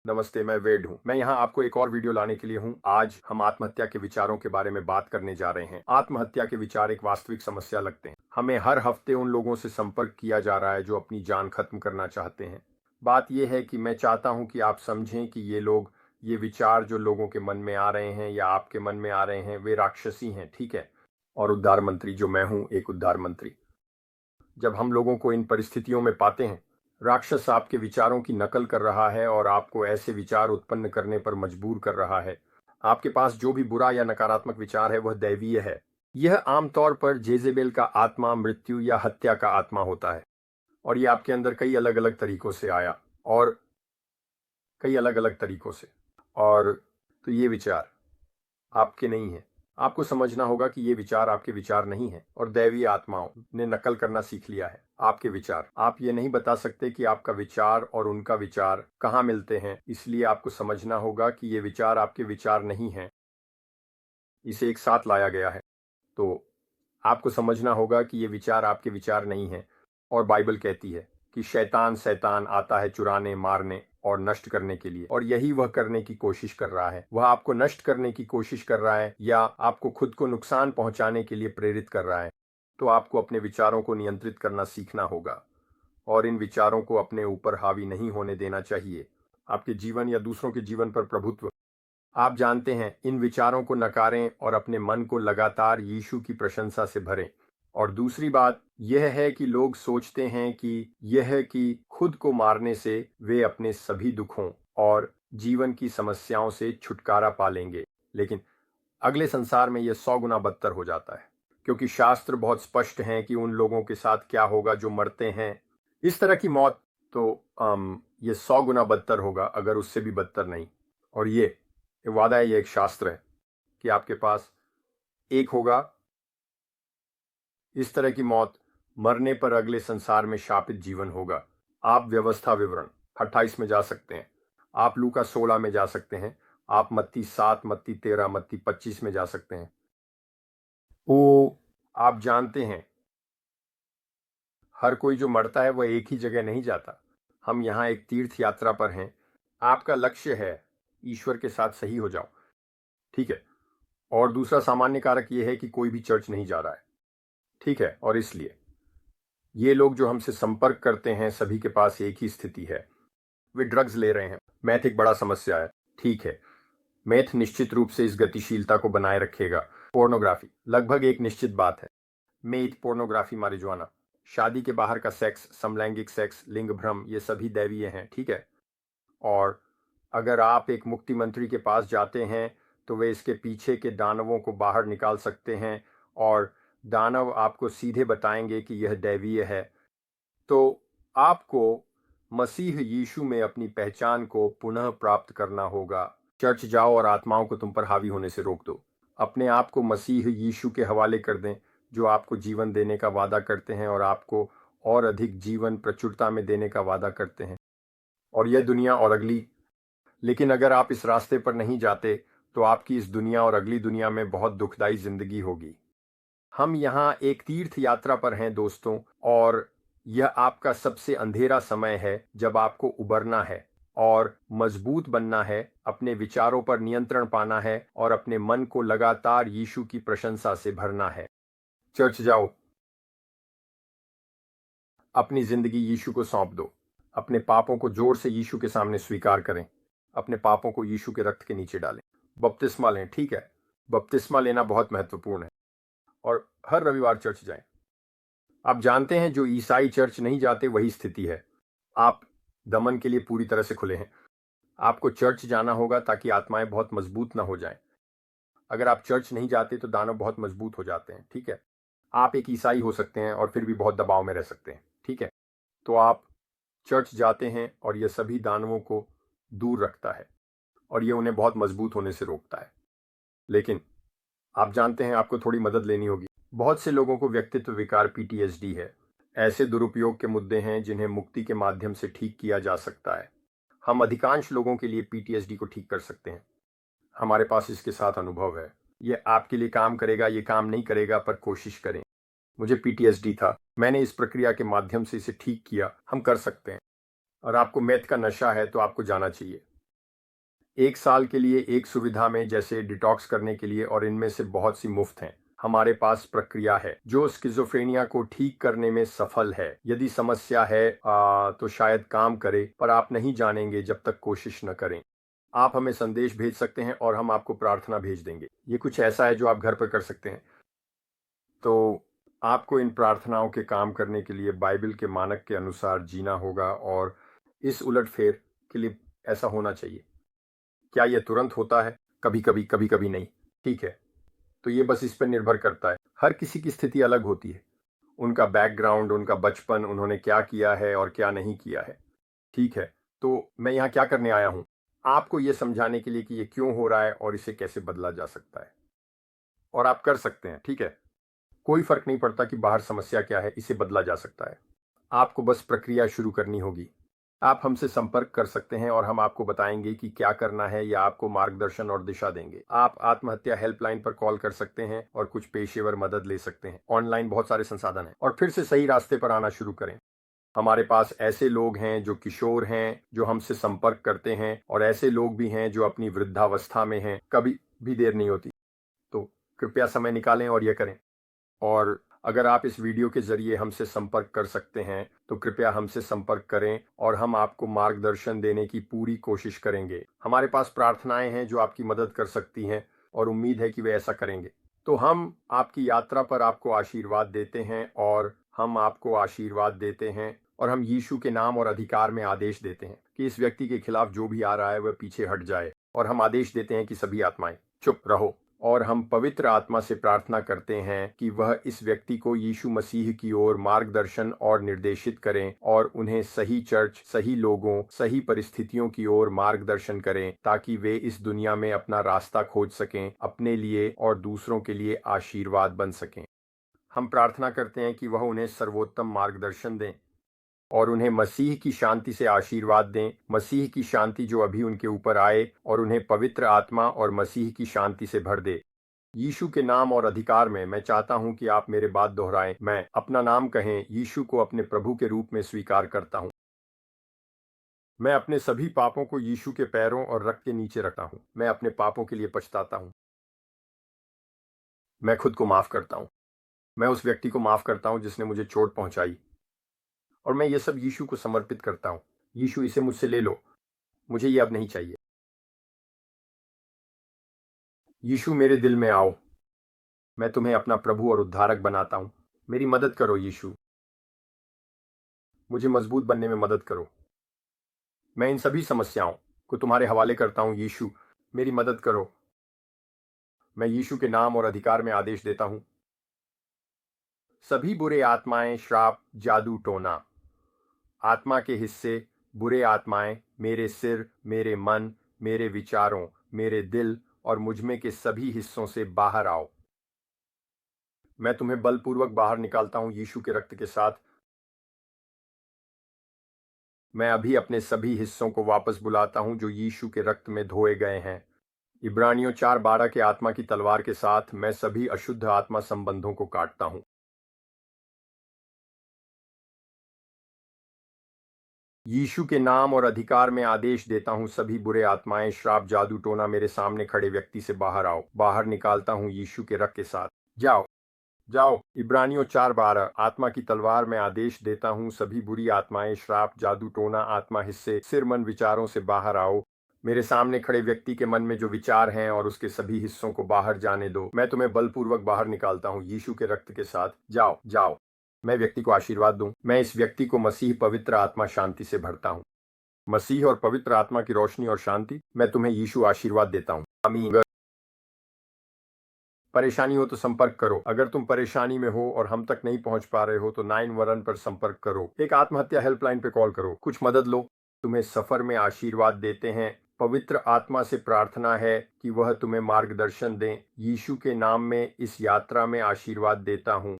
नमस्ते, मैं वेड हूँ। मैं यहाँ आपको एक और वीडियो लाने के लिए हूँ। आज हम आत्महत्या के विचारों के बारे में बात करने जा रहे हैं। आत्महत्या के विचार एक वास्तविक समस्या लगते हैं। हमें हर हफ्ते उन लोगों से संपर्क किया जा रहा है जो अपनी जान खत्म करना चाहते हैं। बात यह है कि मैं चाहता हूँ कि आप समझें कि ये विचार जो लोगों के मन में आ रहे हैं या आपके मन में आ रहे हैं, वे राक्षसी हैं, ठीक है। और उद्धार मंत्री जो मैं हूँ, एक उद्धार मंत्री। जब हम लोगों को इन परिस्थितियों में पाते हैं, राक्षस आपके विचारों की नकल कर रहा है और आपको ऐसे विचार उत्पन्न करने पर मजबूर कर रहा है। आपके पास जो भी बुरा या नकारात्मक विचार है वह दैवीय है। यह आमतौर पर जेजेबेल का आत्मा, मृत्यु या हत्या का आत्मा होता है। और यह आपके अंदर कई अलग अलग तरीकों से आया और कई अलग अलग तरीकों से। और तो ये विचार आपके नहीं है। आपको समझना होगा कि ये विचार आपके विचार नहीं है और दैवीय आत्माओं ने नकल करना सीख लिया है आपके विचार। आप ये नहीं बता सकते कि आपका विचार और उनका विचार कहाँ मिलते हैं, इसलिए आपको समझना होगा कि ये विचार आपके विचार नहीं हैं, इसे एक साथ लाया गया है। तो आपको समझना होगा कि ये विचार आपके विचार नहीं हैं। और बाइबल कहती है कि शैतान आता है चुराने, मारने और नष्ट करने के लिए, और यही वह करने की कोशिश कर रहा है। वह आपको नष्ट करने की कोशिश कर रहा है या आपको खुद को नुकसान पहुंचाने के लिए प्रेरित कर रहा है। तो आपको अपने विचारों को नियंत्रित करना सीखना होगा और इन विचारों को अपने ऊपर हावी नहीं होने देना चाहिए। आपके जीवन या दूसरों के जीवन पर प्रभुत्व। आप जानते हैं, इन विचारों को नकारें और अपने मन को लगातार यीशु की प्रशंसा से भरें। और दूसरी बात यह है कि लोग सोचते हैं कि खुद को मारने से वे अपने सभी दुखों और जीवन की समस्याओं से छुटकारा पा लेंगे, लेकिन अगले संसार में यह 100 गुना बदतर हो जाता है, क्योंकि शास्त्र बहुत स्पष्ट हैं कि उन लोगों के साथ क्या होगा जो मरते हैं इस तरह की मौत। तो ये 100 गुना बदतर होगा, अगर उससे भी बदतर नहीं। और ये वादा है, ये एक शास्त्र है कि आपके पास एक होगा इस तरह की मौत, मरने पर अगले संसार में शापित जीवन होगा। आप व्यवस्था विवरण 28 में जा सकते हैं, आप लूका 16 में जा सकते हैं, आप मत्ती 7, मत्ती 13, मत्ती 25 में जा सकते हैं। वो आप जानते हैं, हर कोई जो मरता है वह एक ही जगह नहीं जाता। हम यहाँ एक तीर्थ यात्रा पर हैं। आपका लक्ष्य है ईश्वर के साथ सही हो जाओ, ठीक है। और दूसरा सामान्य कारक यह है कि कोई भी चर्च नहीं जा रहा है, ठीक है। और इसलिए ये लोग जो हमसे संपर्क करते हैं, सभी के पास एक ही स्थिति है, वे ड्रग्स ले रहे हैं। मैथ एक बड़ा समस्या है, ठीक है। मैथ निश्चित रूप से इस गतिशीलता को बनाए रखेगा। पोर्नोग्राफी लगभग एक निश्चित बात है। मेथ, पोर्नोग्राफी, मारिजुआना, शादी के बाहर का सेक्स, समलैंगिक सेक्स, लिंग भ्रम, ये सभी दैवीय हैं, ठीक है। और अगर आप एक मुक्ति मंत्री के पास जाते हैं तो वे इसके पीछे के दानवों को बाहर निकाल सकते हैं और दानव आपको सीधे बताएंगे कि यह दैवीय है। तो आपको मसीह यीशु में अपनी पहचान को पुनः प्राप्त करना होगा। चर्च जाओ और आत्माओं को तुम पर हावी होने से रोक दो। अपने आप को मसीह यीशु के हवाले कर दें, जो आपको जीवन देने का वादा करते हैं और आपको और अधिक जीवन प्रचुरता में देने का वादा करते हैं, और यह दुनिया और अगली। लेकिन अगर आप इस रास्ते पर नहीं जाते तो आपकी इस दुनिया और अगली दुनिया में बहुत दुखदाई जिंदगी होगी। हम यहाँ एक तीर्थ यात्रा पर हैं दोस्तों, और यह आपका सबसे अंधेरा समय है जब आपको उबरना है और मजबूत बनना है, अपने विचारों पर नियंत्रण पाना है और अपने मन को लगातार यीशु की प्रशंसा से भरना है। चर्च जाओ, अपनी जिंदगी यीशु को सौंप दो, अपने पापों को जोर से यीशु के सामने स्वीकार करें, अपने पापों को यीशु के रक्त के नीचे डालें, बपतिस्मा लें, ठीक है। बपतिस्मा लेना बहुत महत्वपूर्ण है और हर रविवार चर्च जाएं। आप जानते हैं, जो ईसाई चर्च नहीं जाते वही स्थिति है। आप दमन के लिए पूरी तरह से खुले हैं। आपको चर्च जाना होगा ताकि आत्माएं बहुत मजबूत ना हो जाएं। अगर आप चर्च नहीं जाते तो दानव बहुत मजबूत हो जाते हैं, ठीक है। आप एक ईसाई हो सकते हैं और फिर भी बहुत दबाव में रह सकते हैं, ठीक है। तो आप चर्च जाते हैं और यह सभी दानवों को दूर रखता है और यह उन्हें बहुत मजबूत होने से रोकता है। लेकिन आप जानते हैं, आपको थोड़ी मदद लेनी होगी। बहुत से लोगों को व्यक्तित्व विकार, पीटीएसडी है। ऐसे दुरुपयोग के मुद्दे हैं जिन्हें मुक्ति के माध्यम से ठीक किया जा सकता है। हम अधिकांश लोगों के लिए पीटीएसडी को ठीक कर सकते हैं। हमारे पास इसके साथ अनुभव है। यह आपके लिए काम करेगा, ये काम नहीं करेगा, पर कोशिश करें। मुझे पीटीएसडी था, मैंने इस प्रक्रिया के माध्यम से इसे ठीक किया। हम कर सकते हैं। और आपको मैथ का नशा है तो आपको जाना चाहिए। 1 साल के लिए एक सुविधा में जैसे डिटॉक्स करने के लिए, और इनमें से बहुत सी मुफ्त हैं। हमारे पास प्रक्रिया है जो स्किज़ोफ्रेनिया को ठीक करने में सफल है। यदि समस्या है तो शायद काम करे, पर आप नहीं जानेंगे जब तक कोशिश न करें। आप हमें संदेश भेज सकते हैं और हम आपको प्रार्थना भेज देंगे। ये कुछ ऐसा है जो आप घर पर कर सकते हैं। तो आपको इन प्रार्थनाओं के काम करने के लिए बाइबल के मानक के अनुसार जीना होगा, और इस उलटफेर के लिए ऐसा होना चाहिए। क्या यह तुरंत होता है? कभी कभी, कभी कभी नहीं। ठीक है, तो ये बस इस पर निर्भर करता है। हर किसी की स्थिति अलग होती है, उनका बैकग्राउंड, उनका बचपन, उन्होंने क्या किया है और क्या नहीं किया है। ठीक है, तो मैं यहाँ क्या करने आया हूँ? आपको ये समझाने के लिए कि ये क्यों हो रहा है और इसे कैसे बदला जा सकता है, और आप कर सकते हैं। ठीक है, कोई फर्क नहीं पड़ता कि बाहर समस्या क्या है, इसे बदला जा सकता है। आपको बस प्रक्रिया शुरू करनी होगी। आप हमसे संपर्क कर सकते हैं और हम आपको बताएंगे कि क्या करना है, या आपको मार्गदर्शन और दिशा देंगे। आप आत्महत्या हेल्पलाइन पर कॉल कर सकते हैं और कुछ पेशेवर मदद ले सकते हैं। ऑनलाइन बहुत सारे संसाधन हैं, और फिर से सही रास्ते पर आना शुरू करें। हमारे पास ऐसे लोग हैं जो किशोर हैं, जो हमसे संपर्क करते हैं, और ऐसे लोग भी हैं जो अपनी वृद्धावस्था में हैं। कभी भी देर नहीं होती, तो कृपया समय निकालें और यह करें। और अगर आप इस वीडियो के जरिए हमसे संपर्क कर सकते हैं तो कृपया हमसे संपर्क करें, और हम आपको मार्गदर्शन देने की पूरी कोशिश करेंगे। हमारे पास प्रार्थनाएं हैं जो आपकी मदद कर सकती हैं, और उम्मीद है कि वे ऐसा करेंगे। तो हम आपकी यात्रा पर आपको आशीर्वाद देते हैं, और हम आपको आशीर्वाद देते हैं, और हम यीशु के नाम और अधिकार में आदेश देते हैं कि इस व्यक्ति के खिलाफ जो भी आ रहा है वह पीछे हट जाए। और हम आदेश देते हैं कि सभी आत्माएं चुप रहो, और हम पवित्र आत्मा से प्रार्थना करते हैं कि वह इस व्यक्ति को यीशु मसीह की ओर मार्गदर्शन और निर्देशित करें, और उन्हें सही चर्च, सही लोगों, सही परिस्थितियों की ओर मार्गदर्शन करें, ताकि वे इस दुनिया में अपना रास्ता खोज सकें, अपने लिए और दूसरों के लिए आशीर्वाद बन सकें। हम प्रार्थना करते हैं कि वह उन्हें सर्वोत्तम मार्गदर्शन दें, और उन्हें मसीह की शांति से आशीर्वाद दें। मसीह की शांति जो अभी उनके ऊपर आए, और उन्हें पवित्र आत्मा और मसीह की शांति से भर दे। यीशु के नाम और अधिकार में मैं चाहता हूं कि आप मेरे बात दोहराएं। मैं अपना नाम कहें। यीशु को अपने प्रभु के रूप में स्वीकार करता हूं। मैं अपने सभी पापों को यीशु के पैरों और रक्त के नीचे रखता हूं। मैं अपने पापों के लिए पछताता हूं। मैं खुद को माफ करता हूं। मैं उस व्यक्ति को माफ करता हूं जिसने मुझे चोट पहुंचाई, और मैं ये सब यीशु को समर्पित करता हूं। यीशु, इसे मुझसे ले लो, मुझे ये अब नहीं चाहिए। यीशु, मेरे दिल में आओ। मैं तुम्हें अपना प्रभु और उद्धारक बनाता हूं। मेरी मदद करो यीशु, मुझे मजबूत बनने में मदद करो। मैं इन सभी समस्याओं को तुम्हारे हवाले करता हूं। यीशु, मेरी मदद करो। मैं यीशु के नाम और अधिकार में आदेश देता हूं। सभी बुरे आत्माएं, श्राप, जादू टोना, आत्मा के हिस्से, बुरे आत्माएं मेरे सिर, मेरे मन, मेरे विचारों, मेरे दिल और मुझमें के सभी हिस्सों से बाहर आओ। मैं तुम्हें बलपूर्वक बाहर निकालता हूं यीशु के रक्त के साथ। मैं अभी अपने सभी हिस्सों को वापस बुलाता हूं जो यीशु के रक्त में धोए गए हैं। इब्रानियों 4:12 के आत्मा की तलवार के साथ मैं सभी अशुद्ध आत्मा संबंधों को काटता हूं। यीशु के नाम और अधिकार में आदेश देता हूं, सभी बुरे आत्माएं, श्राप, जादू टोना मेरे सामने खड़े व्यक्ति से बाहर आओ। बाहर निकालता हूं यीशु के रक्त के साथ। जाओ, जाओ। इब्रानियों 4:12 आत्मा की तलवार में आदेश देता हूं, सभी बुरी आत्माएं, श्राप, जादू टोना, आत्मा हिस्से, सिर, मन, विचारों से बाहर आओ। मेरे सामने खड़े व्यक्ति के मन में जो विचार हैं और उसके सभी हिस्सों को बाहर जाने दो। मैं तुम्हें बलपूर्वक बाहर निकालता हूं यीशु के रक्त के साथ। जाओ, जाओ। मैं व्यक्ति को आशीर्वाद दूं। मैं इस व्यक्ति को मसीह, पवित्र आत्मा, शांति से भरता हूं। मसीह और पवित्र आत्मा की रोशनी और शांति, मैं तुम्हें यीशु आशीर्वाद देता हूं। आमीन। अगर परेशानी हो तो संपर्क करो। अगर तुम परेशानी में हो और हम तक नहीं पहुंच पा रहे हो तो 911 पर संपर्क करो। एक आत्महत्या हेल्पलाइन पे कॉल करो, कुछ मदद लो। तुम्हें सफर में आशीर्वाद देते हैं। पवित्र आत्मा से प्रार्थना है कि वह तुम्हें मार्गदर्शन दें। यीशु के नाम में इस यात्रा में आशीर्वाद देता हूं।